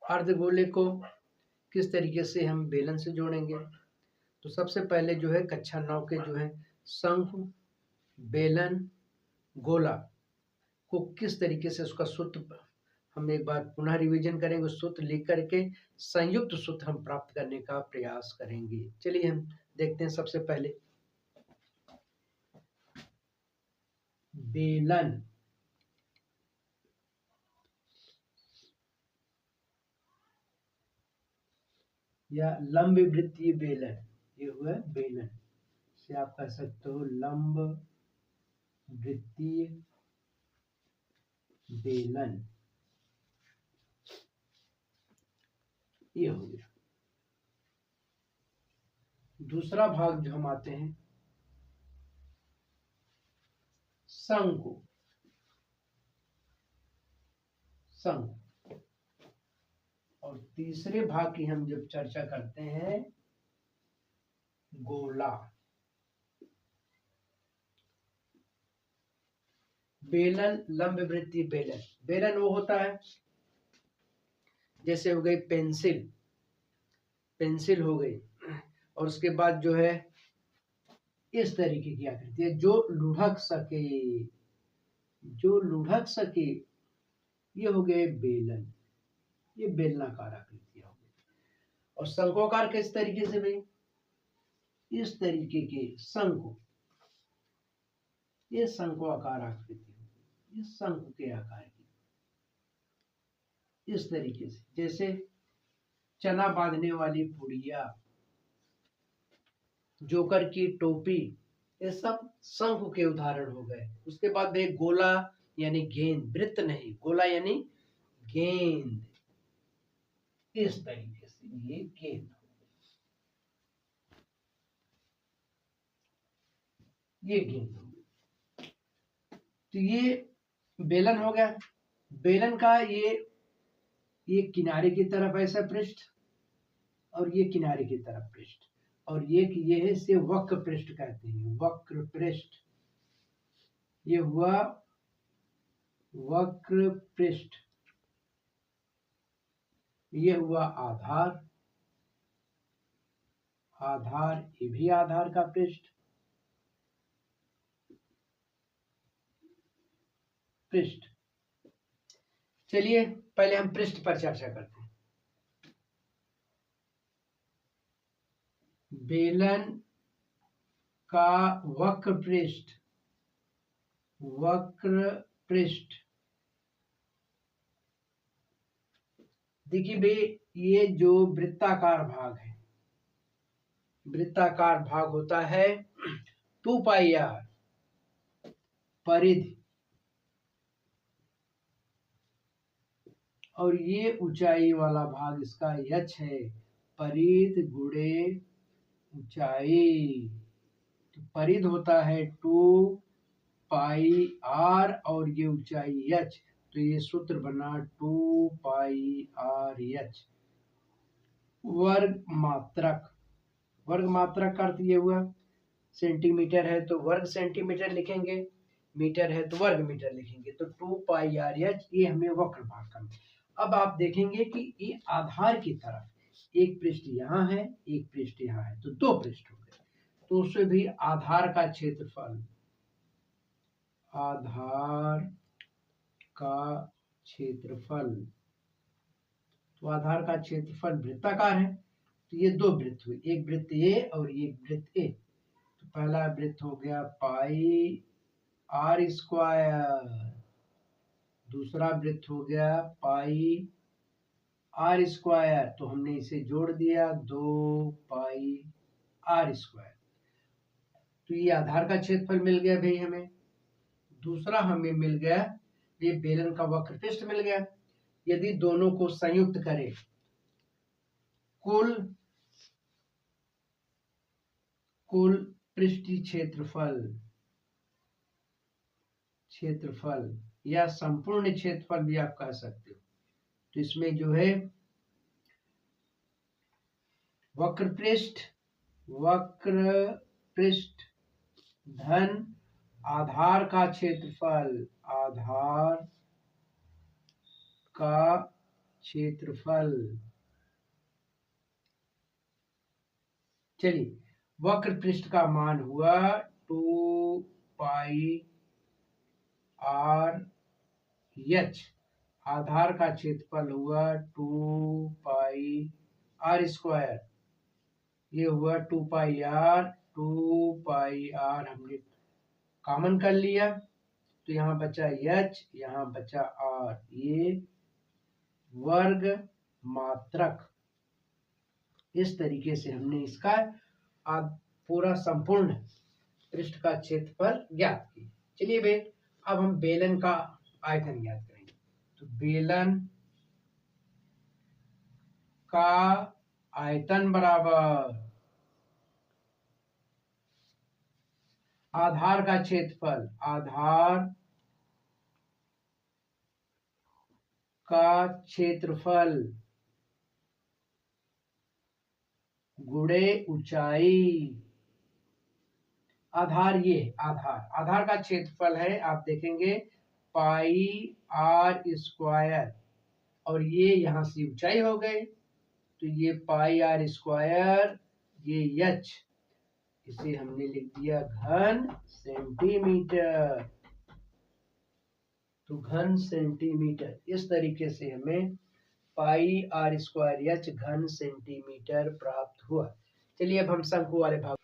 अर्धगोले को किस तरीके से हम बेलन से जोड़ेंगे। तो सबसे पहले जो है कक्षा 9 के जो है शंकु, बेलन, गोला को किस तरीके से उसका सूत्र हम एक बार पुनः रिवीजन करेंगे। सूत्र लिख करके संयुक्त सूत्र हम प्राप्त करने का प्रयास करेंगे। चलिए हम देखते हैं। सबसे पहले बेलन, या लंब वृत्तीय बेलन, ये हुआ बेलन से आप कह सकते हो लंब वृत्तीय बेलन, ये हो गया। दूसरा भाग जो हम आते हैं शंकु, शंकु, और तीसरे भाग की हम जब चर्चा करते हैं गोला। बेलन, लंब वृत्तीय बेलन, बेलन वो होता है जैसे हो गई पेंसिल, पेंसिल हो गई, और उसके बाद जो है इस तरीके की आकृति है जो लुढ़क सके, जो लुढ़क सके, ये हो गए बेलन, ये बेलनाकार आकृतियां हो गई। और शंक्वाकार किस तरीके से भाई, इस तरीके के शंकु, ये शंक्वाकार आकृति, ये शंकु के आकार की, इस तरीके से जैसे चना बांधने वाली पुड़िया, जोकर की टोपी, ये सब शंकु के उदाहरण हो गए। उसके बाद भाई गोला यानी गेंद, वृत्त नहीं, गोला यानी गेंद, इस तरीके से ये गेंद, ये गेंद हो गई। तो ये बेलन हो गया। बेलन का ये किनारे की तरफ ऐसा पृष्ठ, और ये किनारे की तरफ पृष्ठ, और ये है इसे वक्र पृष्ठ कहते हैं, वक्र पृष्ठ, ये हुआ वक्र पृष्ठ। ये हुआ आधार, आधार, ये भी आधार का पृष्ठ, पृष्ठ। चलिए पहले हम पृष्ठ पर चर्चा करते हैं। बेलन का वक्र पृष्ठ, वक्र पृष्ठ, देखिए भाई ये जो वृत्ताकार भाग है, वृत्ताकार भाग होता है 2 पाई r परिधि, और ये ऊंचाई वाला भाग इसका h है, परिधि गुणे ऊंचाई। तो परिधि होता है 2 पाई r और ये ऊंचाई h, तो ये सूत्र बना 2 पाई r h। वर्ग मात्रक, वर्ग मात्रक का अर्थ ये हुआ, सेंटीमीटर है तो वर्ग सेंटीमीटर लिखेंगे, मीटर है तो वर्ग मीटर लिखेंगे। तो 2 पाई r h, ये हमें वक्र भाग का। अब आप देखेंगे कि ये आधार की तरफ एक पृष्ठ यहाँ है, एक पृष्ठ यहाँ है, तो 2 पृष्ठ हो गए। तो उससे भी आधार का क्षेत्रफल, आधार का क्षेत्रफल, तो आधार का क्षेत्रफल वृत्ताकार है, तो ये 2 वृत्त हुए, एक वृत्त ए और एक वृत्त ए। तो पहला वृत्त हो गया पाई r स्क्वायर, दूसरा वृत्त हो गया पाई r स्क्वायर, तो हमने इसे जोड़ दिया 2 पाई r स्क्वायर। तो ये आधार का क्षेत्रफल मिल गया भाई हमें। दूसरा हमें मिल गया ये बेलन का वक्र पृष्ठ मिल गया। यदि दोनों को संयुक्त करें, कुल पृष्ठीय क्षेत्रफल, क्षेत्रफल या संपूर्ण क्षेत्रफल भी आप कह सकते हो, तो इसमें जो है वक्र पृष्ठ धन आधार का क्षेत्रफल, आधार का क्षेत्रफल। चलिए, वक्र पृष्ठ का मान हुआ 2 पाई आर एच। आधार का क्षेत्रफल हुआ 2 पाई आर स्क्वायर। ये हुआ 2 पाई आर। 2 पाई आर हमने कॉमन कर लिया, तो यहाँ बचा एच, यहाँ बचा आर। ये वर्ग मात्रक। इस तरीके से हमने इसका पूरा संपूर्ण पृष्ठ का क्षेत्रफल ज्ञात किया। चलिए भाई, अब हम बेलन का आयतन ज्ञात करेंगे। तो बेलन का आयतन बराबर आधार का क्षेत्रफल। आधार का क्षेत्रफल गुणे ऊंचाई। आधार, ये आधार का क्षेत्रफल है, आप देखेंगे पाई आर स्क्वायर, और ये यहां से ऊंचाई हो गई, तो ये पाई आर स्क्वायर, ये एच, इसे हमने लिख दिया घन सेंटीमीटर। तो घन सेंटीमीटर, इस तरीके से हमें पाई आर स्क्वायर एच घन सेंटीमीटर प्राप्त हुआ। चलिए अब हम शंकु वाले भाग।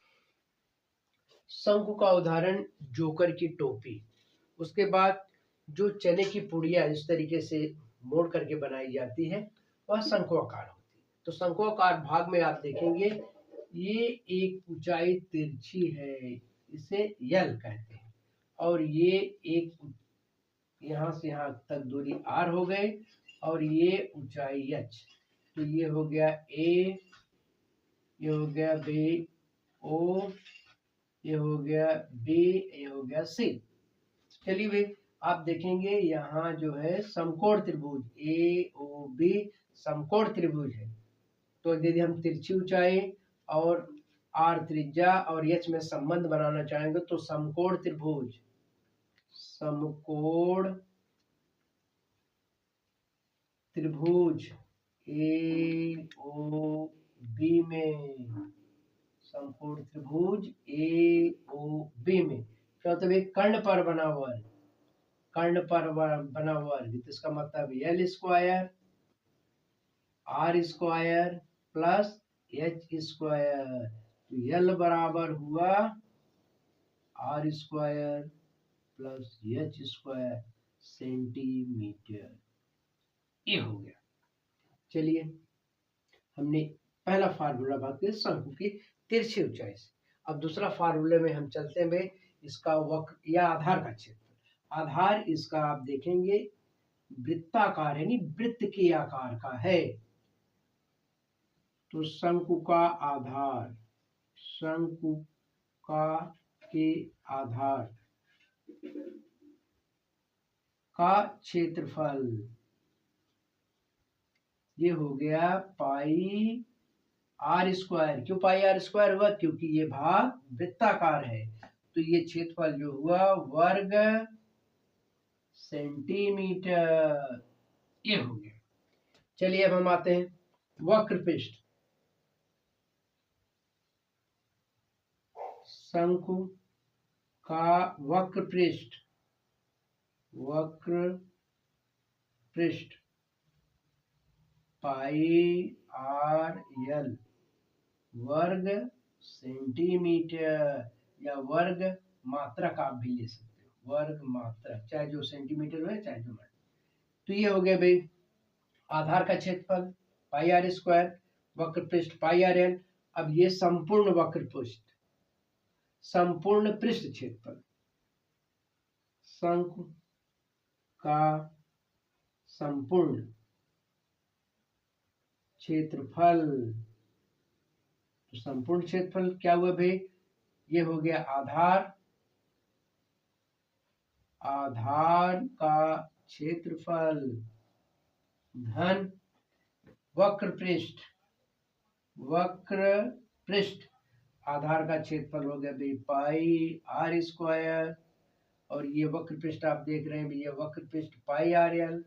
शंकु का उदाहरण जोकर की टोपी। उसके बाद जो चने की पुड़िया इस तरीके से मोड़ करके बनाई जाती है, वह शंकुआकार होती है। तो शंकुआकार भाग में आप देखेंगे ये एक ऊंचाई तिरछी है, इसे यल कहते हैं, और ये एक यहाँ से यहाँ तक दूरी आर हो गई, और ये ऊंचाई एच। तो ये हो गया ए, ये हो गया बी ओ, ये हो गया बी, ये हो गया सी। चलिए भाई, आप देखेंगे यहाँ जो है समकोण त्रिभुज ए ओ बी समकोण त्रिभुज है। तो यदि हम तिरछी ऊंचाई और आर त्रिज्या और एच में संबंध बनाना चाहेंगे, तो समकोण त्रिभुज, समकोण त्रिभुज ए ओ बी में, समकोण त्रिभुज ए ओ बी में क्या होता है? कर्ण पर बना वर्ग, कर्ण पर बना वर्ग, तो इसका मतलब L square R square plus H square. तो एल बराबर हुआ R square plus H square centimetre. ये हो गया। चलिए, हमने पहला फार्मूला बात की शंकु की तिरछी ऊंचाई से। अब दूसरा फार्मूले में हम चलते हैं, इसका वक्र या आधार का क्षेत्र। आधार इसका आप देखेंगे वृत्ताकार है, नहीं वृत्त के आकार का है। तो शंकु का आधार, शंकु का के आधार का क्षेत्रफल, ये हो गया पाई आर स्क्वायर। क्यों पाई आर स्क्वायर हुआ? क्योंकि ये भाग वृत्ताकार है। तो ये क्षेत्रफल जो हुआ वर्ग सेंटीमीटर, ये हो गया। चलिए अब हम आते हैं वक्र पृष्ठ। शंकु का वक्र पृष्ठ, वक्र पृष्ठ पाई आर एल वर्ग सेंटीमीटर, या वर्ग मात्रक आप भी ले सकते हो, वर्ग मात्रक, चाहे जो सेंटीमीटर हो चाहे जो मीटर। तो ये हो गया भाई आधार का क्षेत्रफल पाई आर स्क्वायर, वक्र पृष्ठ पाई आर एल। अब ये संपूर्ण वक्र पृष्ठ, संपूर्ण पृष्ठ क्षेत्रफल, शंकु का संपूर्ण क्षेत्रफल। तो संपूर्ण क्षेत्रफल क्या हुआ भाई? ये हो गया आधार, आधार का क्षेत्रफल धन वक्र पृष्ठ, वक्र पृष्ठ आधार का क्षेत्रफल हो गया भाई पाई आर स्क्वायर, और ये वक्र पृष्ठ आप देख रहे हैं, ये वक्र पृष्ठ पाई आर एल,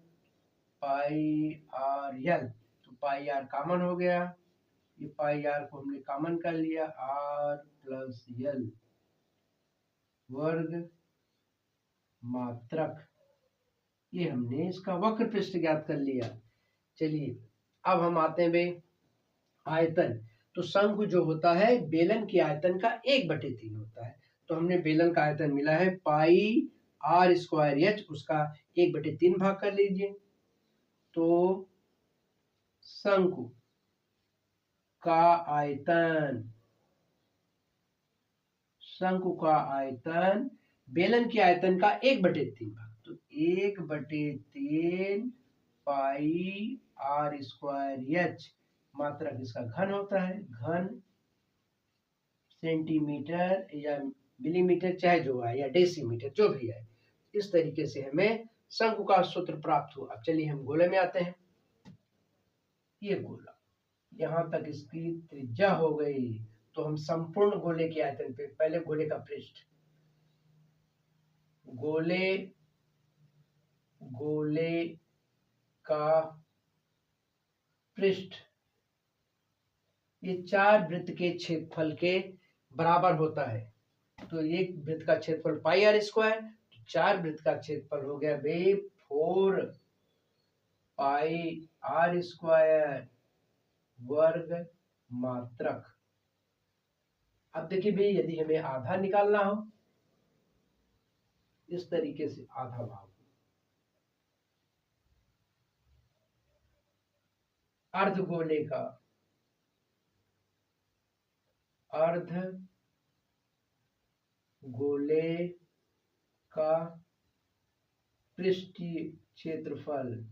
पाई आर यल, तो पाई आर कॉमन हो गया, ये पाई आर को हमने कॉमन कर लिया, आर प्लस यल वर्ग मात्रक। ये हमने इसका वक्र पृष्ठ ज्ञात कर लिया। चलिए अब हम आते हैं भाई आयतन। तो शंकु जो होता है बेलन की आयतन का 1/3 होता है, तो हमने बेलन का आयतन मिला है पाई आर स्क्वायर एच, उसका 1/3 भाग कर लीजिए। तो शंकु का आयतन, शंकु का आयतन बेलन की आयतन का 1/3 भाग, तो 1/3 पाई आर स्क्वायर एच मात्रक इसका घन होता है, घन सेंटीमीटर या मिलीमीटर चाहे जो है या डेसीमीटर जो भी है। इस तरीके से हमें शंकु का सूत्र प्राप्त हुआ। अब चलिए हम गोले में आते हैं। ये गोला, यहाँ तक इसकी त्रिज्या हो गई, तो हम संपूर्ण गोले के आयतन पे, पहले गोले का पृष्ठ, गोले का पृष्ठ ये 4 वृत्त के क्षेत्रफल के बराबर होता है। तो एक वृत्त का क्षेत्रफल पाई आर स्क्वायर, तो 4 वृत्त का क्षेत्रफल हो गया भाई 4 पाई आर स्क्वायर वर्ग मात्रक। अब देखिए भाई यदि हमें आधा निकालना हो, इस तरीके से आधा भाग, अर्धगोले का, अर्धगोले का पृष्ठीय क्षेत्रफल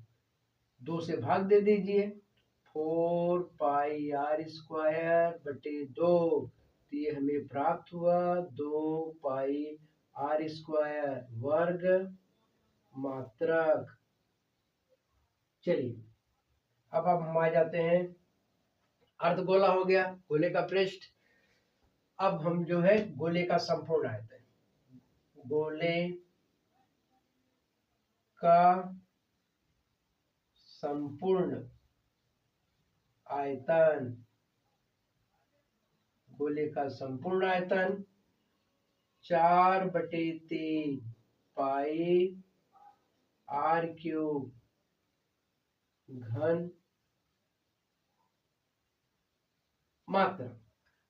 2 से भाग दे दीजिए, 4 पाई आर स्क्वायर बटे 2, तो ये हमें प्राप्त हुआ 2 पाई आर स्क्वायर वर्ग मात्रक। चलिए अब हम आ जाते हैं, अर्धगोला हो गया, गोले का पृष्ठ। अब हम जो है गोले का संपूर्ण आयतन, गोले का संपूर्ण आयतन, गोले का संपूर्ण आयतन 4/3 पाई आर क्यूब घन मात्र।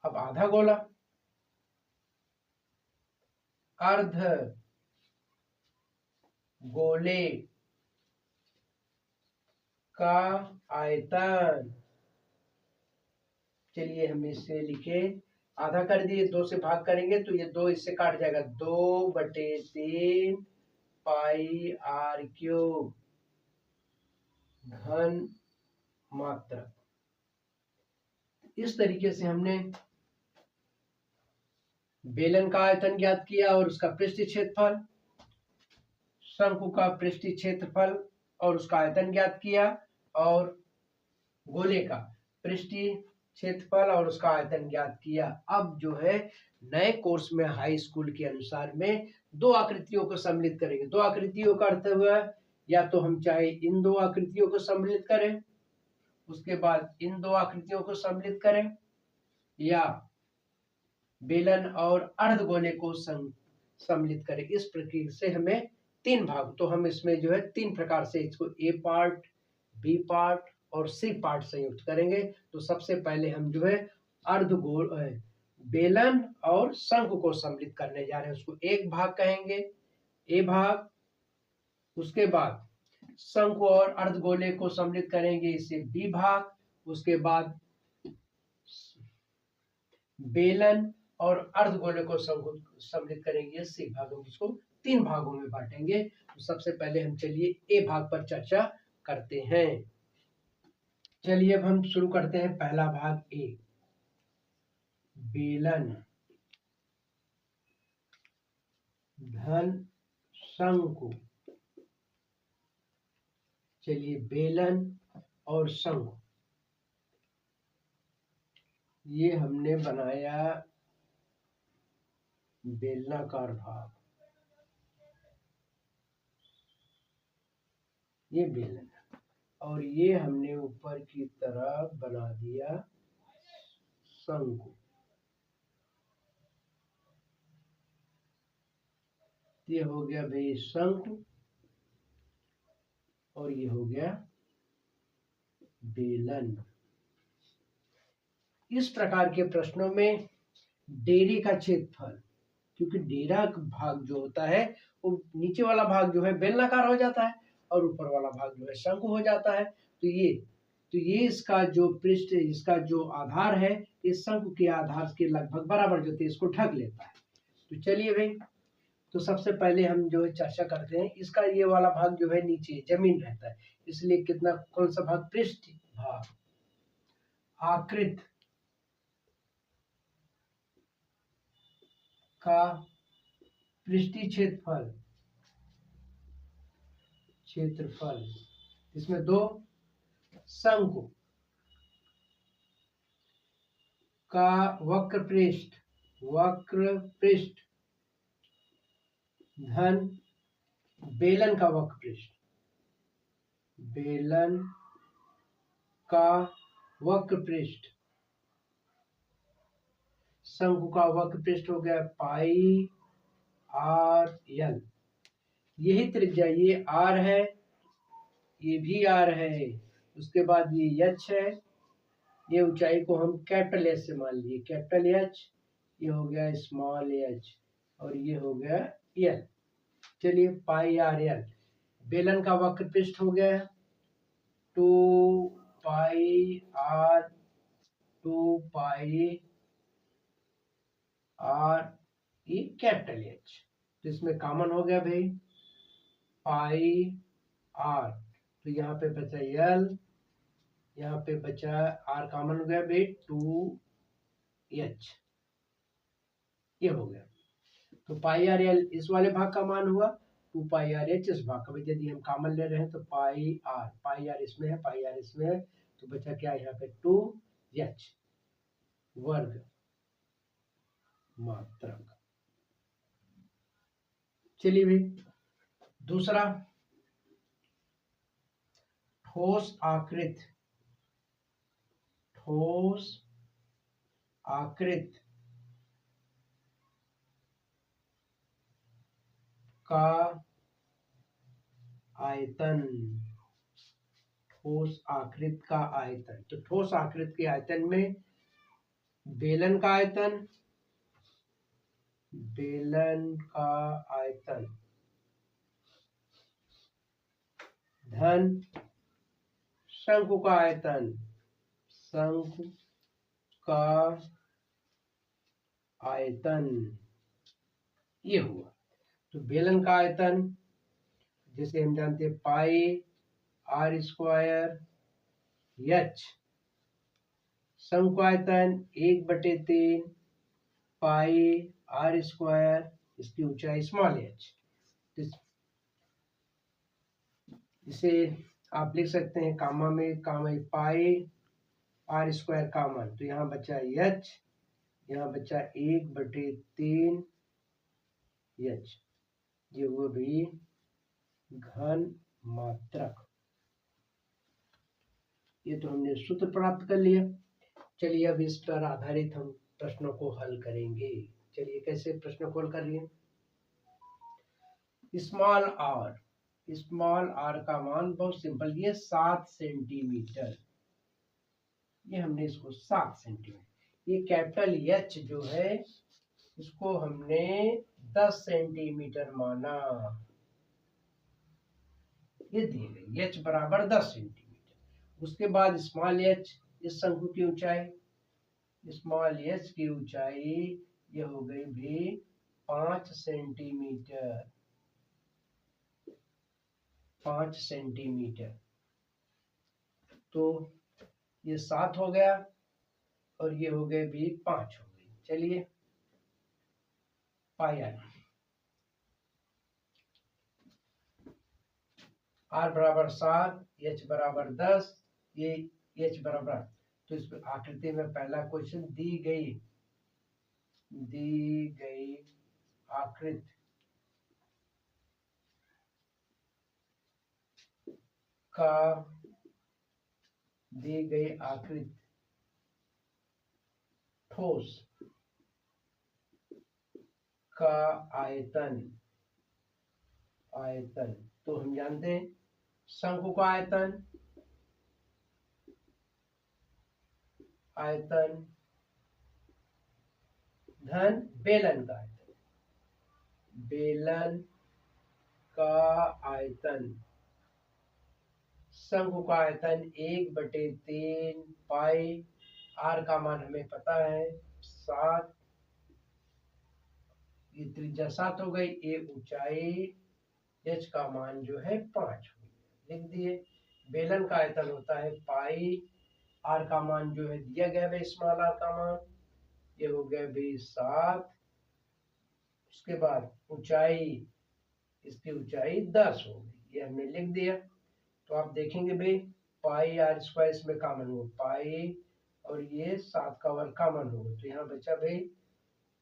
अब आधा गोला, अर्ध गोले का आयतन, चलिए हम इसे लिखे, आधा कर दिए, 2 से भाग करेंगे तो ये 2 इससे काट जाएगा, 2/3 पाई आर क्यूब घन मात्रक। इस तरीके से हमने बेलन का आयतन ज्ञात किया और उसका पृष्ठीय क्षेत्रफल, शंकु का पृष्ठीय क्षेत्रफल और उसका आयतन ज्ञात किया, और गोले का पृष्ठीय क्षेत्रफल और उसका आयतन ज्ञात किया। अब जो है नए कोर्स में हाई स्कूल के अनुसार में 2 आकृतियों को सम्मिलित करेंगे। 2 आकृतियों का अर्थ हुआ या तो हम चाहे इन 2 आकृतियों को सम्मिलित करें, उसके बाद इन 2 आकृतियों को सम्मिलित करें, या बेलन और अर्धगोले को सम्मिलित करें। इस प्रक्रिया से हमें 3 भाग, तो हम इसमें जो है 3 प्रकार से इसको ए पार्ट, बी पार्ट और सी पार्ट संयुक्त करेंगे। तो सबसे पहले हम जो है अर्धगोल बेलन और शंकु को सम्मिलित करने जा रहे हैं, उसको एक भाग कहेंगे, ए भाग। उसके बाद शंकु और अर्धगोले को सम्मिलित करेंगे, इसे बी भाग। उसके बाद बेलन और अर्धगोले को सम्मिलित करेंगे, सी भाग। हम इसको 3 भागों में बांटेंगे। तो सबसे पहले हम चलिए ए भाग पर चर्चा करते हैं। चलिए अब हम शुरू करते हैं पहला भाग ए, बेलन धन शंकु। चलिए बेलन और शंकु, ये हमने बनाया बेलनाकार भाग, ये बेलन। और ये हमने ऊपर की तरफ बना दिया शंकु। ये हो गया भाई शंकु और ये हो गया बेलन। इस प्रकार के प्रश्नों में डेरे का क्षेत्रफल, क्योंकि डेरा भाग जो होता है वो नीचे वाला भाग जो है बेलनाकार हो जाता है और ऊपर वाला भाग जो है शंकु हो जाता है। तो ये इसका जो पृष्ठ, इसका जो आधार है, इस शंकु के आधार के लगभग बराबर जो है इसको ढक लेता है। तो चलिए भाई, तो सबसे पहले हम जो है चर्चा करते हैं। इसका ये वाला भाग जो है नीचे जमीन रहता है, इसलिए कितना, कौन सा भाग, पृष्ठ भाग। आकृत का पृष्ठीय क्षेत्रफल इसमें दो, शंकु का वक्र पृष्ठ धन बेलन का वक्र पृष्ठ, बेलन का वक्र पृष्ठ, शंकु का वक्र पृष्ठ हो गया पाई आर एल। यही त्रिज्या, ये आर है, ये भी आर है, उसके बाद ये एच है, ये ऊंचाई को हम कैपिटल एच से मान लिए, कैपिटल एच, ये हो गया स्मॉल एच और ये हो गया एल। चलिए पाई आर एल, बेलन का वक्र पृष्ठ हो गया 2 पाई आर ये कैपिटल एच। तो इसमें कॉमन हो गया भाई पाई आर, तो यहाँ पे बचा एल, यहाँ पे बचा आर कॉमन हो गया भाई 2h, ये हो गया। तो पाई आर एल इस वाले भाग का मान हुआ, 2 पाई आर एच इस भाग का। यदि हम कॉमन ले रहे हैं तो पाई आर इसमें है, पाई आर इसमें है, तो बचा क्या यहाँ पे 2h वर्ग मात्रक। चलिए भाई, दूसरा, ठोस आकृत का आयतन, ठोस आकृत का आयतन। तो ठोस आकृत के आयतन में बेलन का आयतन धन शंकु का आयतन, ये हुआ। तो बेलन का आयतन जैसे हम जानते हैं पाई आर स्क्वायर एच, शंकु आयतन 1/3 पाई आर स्क्वायर, इसकी ऊंचाई स्मॉल एच। इसे आप लिख सकते हैं कामा में पाई आर स्क्वायर कॉमन, तो यहाँ बचा एच, यहाँ बचा 1/3 एच, ये हुआ भी घन मात्रक। ये तो हमने सूत्र प्राप्त कर लिया। चलिए अब इस पर आधारित हम प्रश्नों को हल करेंगे। चलिए कैसे प्रश्नों को हल कर रही है। स्मॉल आर का मान बहुत सिंपल, ये 7 सेंटीमीटर, ये हमने इसको 7 सेंटीमीटर। ये कैपिटल एच जो है इसको हमने 10 सेंटीमीटर माना, ये दिए गए एच बराबर 10 सेंटीमीटर। उसके बाद स्मॉल एच, इस शंकु की ऊंचाई, स्मॉल एच की ऊंचाई ये हो गई भी 5 सेंटीमीटर, 5 सेंटीमीटर। तो ये 7 हो गया और ये हो गए भी 5 हो गई। चलिए पाई आर बराबर 7, एच बराबर 10, ये एच बराबर, तो इस आकृति में पहला क्वेश्चन दी गई आकृति का दी गई आकृति ठोस का आयतन तो हम जानते हैं शंकु का आयतन धन बेलन का आयतन शंकु का आयतन 1/3 पाई, आर का मान हमें पता है 7, ये त्रिज्या 7 हो गई, ये ऊंचाई, एच का मान जो है 5 लिख दिए। बेलन का आयतन होता है पाई, आर का मान जो है दिया गया है स्मॉल आर का मान, ये हो गया भाई 7। उसके बाद ऊंचाई, इसकी ऊंचाई 10 हो गई, ये हमने लिख दिया। तो आप देखेंगे भाई पाई आर स्क्वायर इसमें कॉमन हो, पाई और ये 7 का वर्ग कॉमन होगा, तो यहाँ बचा भाई,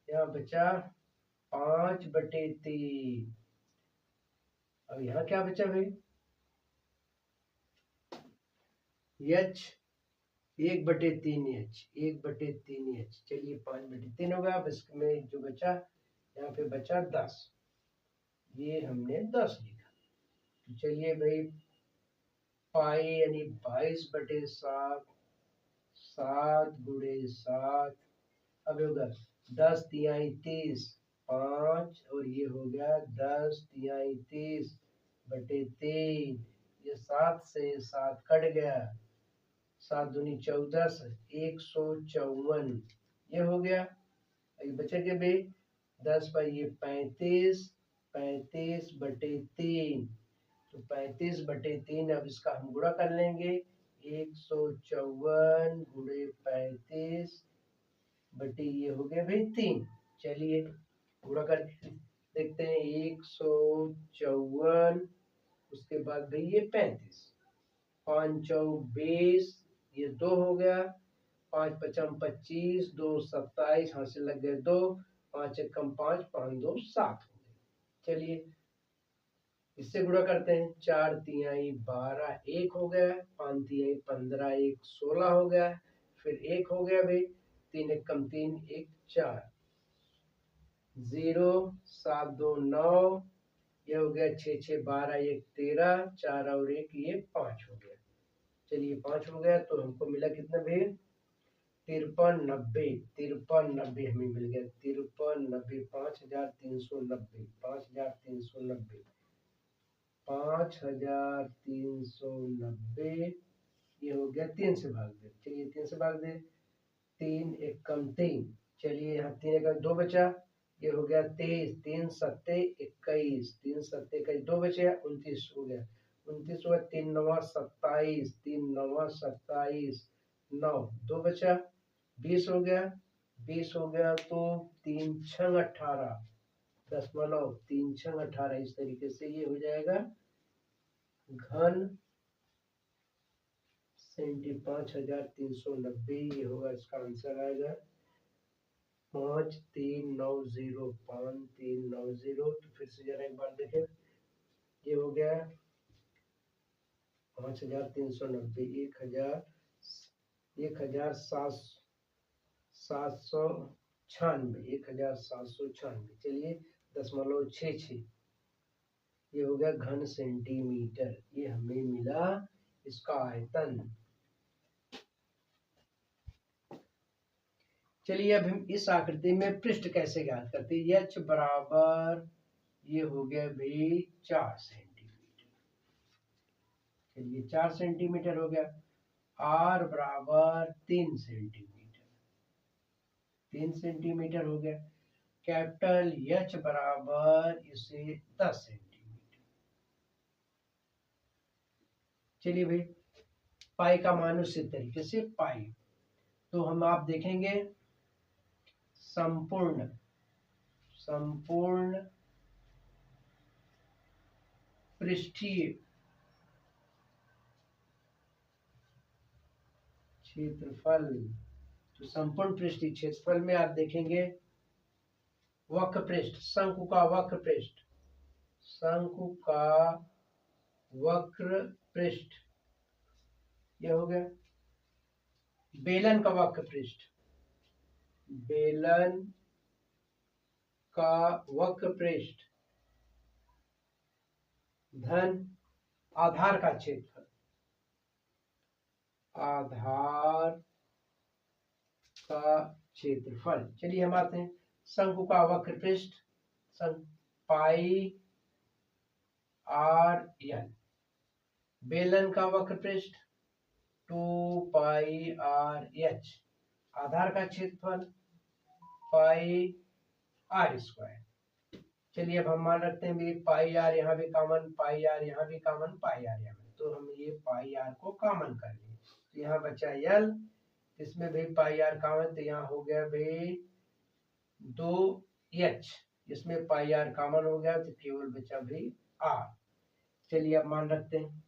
यहाँ बचा 5/3। अब यहाँ क्या बचा भाई, एच 1/3 एच, 1/3 एच, चलिए 5/3 होगा। अब इसमें जो बचा, यहाँ पे बचा 10, ये हमने 10 लिखा। तो चलिए भाई पाई यानी 22/7, 7 × 7, अब होगा 10 तिहाई 30, 5 और ये हो गया 10 तिहाई 30/3, ये 7 से 7 कट गया, 7 दूनी 14, 154, ये हो गया। ये बचेगा भाई 10 पर ये 35, 35/3, तो 35/3, अब इसका हम गुणा कर लेंगे, 154 × 35 बटे ये हो गया भाई 3। चलिए गुणा कर देखते हैं, 154, उसके बाद भाई ये 35, 5 चौक 20, ये 2 हो गया, 5 पचम 25, 2 27, हाथ से लग गए 2, 5 एकम 5, 5 2 7 हो गए। चलिए इससे गुणा करते हैं, 4 तिहाई 12, 1 हो गया, 5 तिहाई 15, 1 16 हो गया, फिर 1 हो गया भाई, 3 एकम 3, 1 4, 0 7 2 9, ये हो गया 6 6 12, 1 13, 4 और 1 ये 5 हो गया। चलिए 5 हो गया, तो हमको मिला कितना भाई, 5390 हमें मिल गया, 5390, 5390, 5390, 5390, ये हो गया 3 से भाग दे, चलिए 3 से भाग दे, 3 एकम 3, चलिए यहाँ 3 एकम 2 बचा, ये हो गया 23, 3 सत्ते 21, 3 सत्ते 21, 2 बचे 29 हो गया, 29 हुआ, 3 9 27, 3 9 27, 9 2 बचा, 20 हो गया, 20 हो गया, तो 3 6 18, 3 6 18, इस तरीके से ये हो जाएगा घन सेंटी 5390, ये होगा इसका आंसर आएगा 5390, 5390। तो फिर से जरा एक बार देखें, ये हो गया 5390, 1796, चलिए 0.66, ये हो गया घन सेंटीमीटर, ये हमें मिला इसका आयतन। चलिए अब हम इस आकृति में पृष्ठ कैसे ज्ञात करते हैं, एच बराबर ये हो गया भाई 4 सेंटीमीटर, चलिए 4 सेंटीमीटर हो गया, आर बराबर 3 सेंटीमीटर, 3 सेंटीमीटर हो गया, कैपिटल एच बराबर इसे 10 सेंटीमीटर। चलिए भाई पाई का मान उसी तरीके से पाई, तो हम आप देखेंगे संपूर्ण पृष्ठीय क्षेत्रफल, तो संपूर्ण पृष्ठीय क्षेत्रफल में आप देखेंगे वक्र पृष्ठ, शंकु का वक्र पृष्ठ, यह हो गया बेलन का वक्र पृष्ठ, बेलन का वक्र पृष्ठ धन आधार का क्षेत्रफल, आधार का क्षेत्रफल। चलिए हम आते हैं शंकु का वक्र पृष्ठ, पाई आर एल, बेलन का वक्र पृष्ठ 2 पाई आर एच, आधार का क्षेत्रफल पाई आर स्क्वायर। चलिए अब हम मान रखते हैं भी पाई आर यहाँ भी कॉमन, पाई आर यहाँ भी कॉमन, पाई आर यहाँ भी, तो हम ये पाई आर को कॉमन कर लिए, तो यहाँ बचा यल, इसमें भी पाई आर कॉमन, तो यहाँ हो गया भाई 2h, इसमें पाई आर कॉमन हो गया तो केवल बचा भाई आर। चलिए अब मान रखते हैं,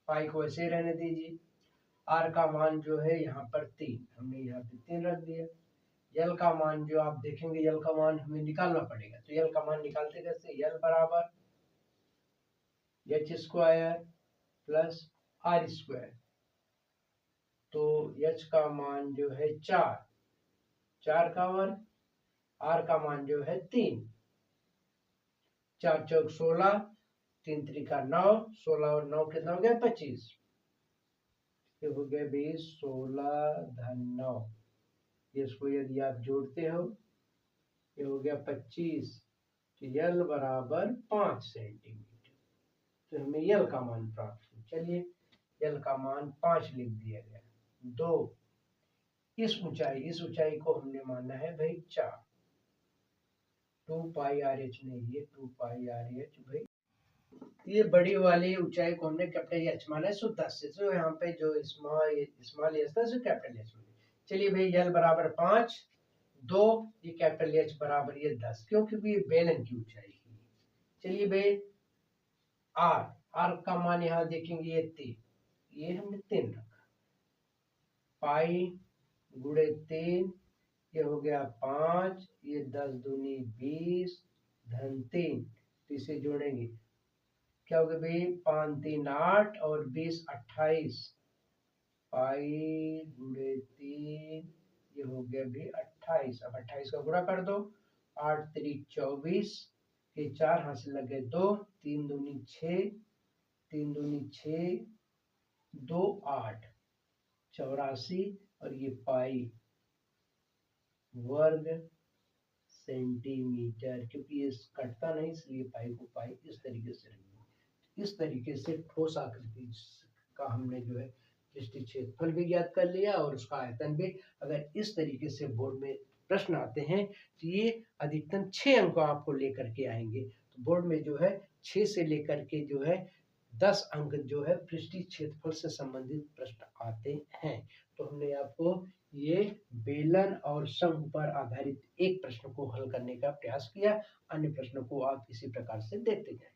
पाई को ऐसे रहने दीजिए, आर का मान जो है यहाँ पर 3, हमने यहाँ पे 3 रख दिया। यल का मान जो आप देखेंगे, यल का मान हमें निकालना पड़ेगा, तो यल का मान निकालते कैसे, यल बराबर H square plus R square, तो एच का मान जो है 4 का वर्ग, आर का मान जो है 3, 4 चौक 16, 3 त्रिका 9, 16 और 9 कितना हो गया 25, ये हो गया 20, 16 धन 9, इसको यदि आप जोड़ते हो ये हो गया 25, तो यल बराबर 5 सेंटीमीटर, तो हमें यल का मान प्राप्त हो। चलिए यल का मान 5 लिख दिया गया। 2, इस ऊंचाई को हमने माना है भाई 4, 2 पाई आर एच नहीं, ये 2 पाई आर एच भाई, ये बड़ी वाली ऊंचाई को हमने कैपिटल एच माना है 10 से, तो यहाँ पे जो स्मॉल एच था सो कैपिटल एच माना। चलिए भाई यल बराबर 5, 2, ये कैपिटल एच बराबर ये 10, क्योंकि ये बेलन की ऊंचाई है। चलिए भाई आर का मान यहाँ देखेंगे ये 3, ये हमने 3 रखा, पाई गुणे 3, ये हो गया 5, ये 10 दूनी 20 धन 3, तो इसे जोड़ेंगे क्या हो गया भाई, 5 3 8 और 20 28, पाई गुणे 3, ये हो गया भाई 28, अब 28 का गुणा कर दो, 8 3 24, ये 4 हाथ से लगे 2, 3 दूनी 6, 3 दूनी 6, 2 8, 84, और ये पाई वर्ग सेंटीमीटर, क्योंकि ये कटता नहीं इसलिए पाई को पाई इस तरीके से रखेंगे। इस तरीके से ठोस आकृति का हमने जो है पृष्ठीय क्षेत्रफल भी ज्ञात कर लिया और उसका आयतन भी। अगर इस तरीके से बोर्ड में प्रश्न आते हैं तो ये अधिकतम 6 अंक आपको लेकर के आएंगे, तो बोर्ड में जो है 6 से लेकर के जो है 10 अंक जो है पृष्ठीय क्षेत्रफल से संबंधित प्रश्न आते हैं। तो हमने आपको ये बेलन और शंकु पर आधारित एक प्रश्न को हल करने का प्रयास किया, अन्य प्रश्नों को आप इसी प्रकार से देखते जाएं।